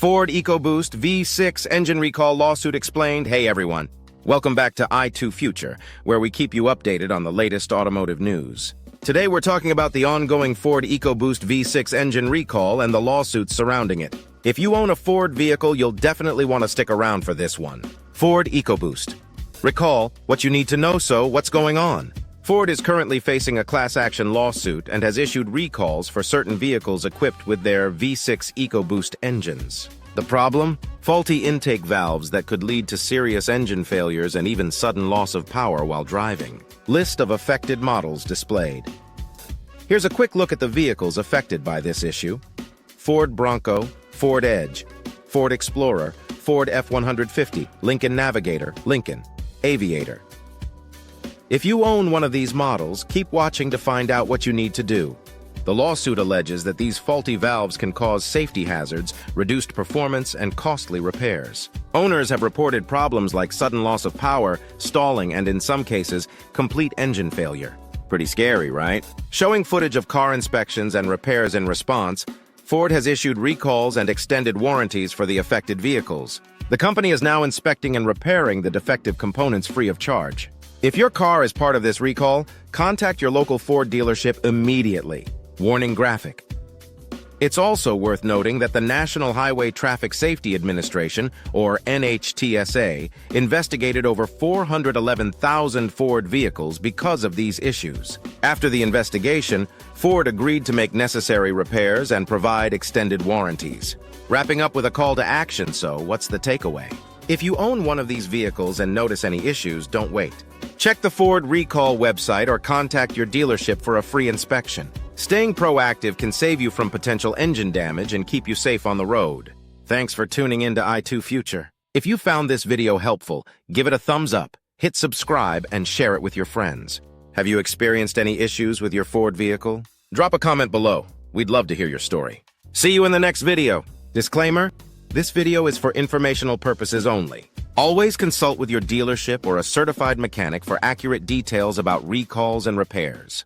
Ford EcoBoost V6 engine recall lawsuit explained. Hey everyone, welcome back to Eye2Future, where we keep you updated on the latest automotive news. Today we're talking about the ongoing Ford EcoBoost V6 engine recall and the lawsuits surrounding it. If you own a Ford vehicle, you'll definitely want to stick around for this one. Ford EcoBoost. Recall, what you need to know. So, what's going on? Ford is currently facing a class action lawsuit and has issued recalls for certain vehicles equipped with their V6 EcoBoost engines. The problem? Faulty intake valves that could lead to serious engine failures and even sudden loss of power while driving. List of affected models displayed. Here's a quick look at the vehicles affected by this issue. Ford Bronco, Ford Edge, Ford Explorer, Ford F-150, Lincoln Navigator, Lincoln Aviator. If you own one of these models, keep watching to find out what you need to do. The lawsuit alleges that these faulty valves can cause safety hazards, reduced performance, and costly repairs. Owners have reported problems like sudden loss of power, stalling, and in some cases, complete engine failure. Pretty scary, right? Showing footage of car inspections and repairs in response, Ford has issued recalls and extended warranties for the affected vehicles. The company is now inspecting and repairing the defective components free of charge. If your car is part of this recall, contact your local Ford dealership immediately. Warning graphic. It's also worth noting that the National Highway Traffic Safety Administration, or NHTSA, investigated over 411,000 Ford vehicles because of these issues. After the investigation, Ford agreed to make necessary repairs and provide extended warranties. Wrapping up with a call to action, so what's the takeaway? If you own one of these vehicles and notice any issues, don't wait. Check the Ford Recall website or contact your dealership for a free inspection. Staying proactive can save you from potential engine damage and keep you safe on the road. Thanks for tuning in to Eye2Future. If you found this video helpful, give it a thumbs up, hit subscribe, and share it with your friends. Have you experienced any issues with your Ford vehicle? Drop a comment below. We'd love to hear your story. See you in the next video. Disclaimer: this video is for informational purposes only. Always consult with your dealership or a certified mechanic for accurate details about recalls and repairs.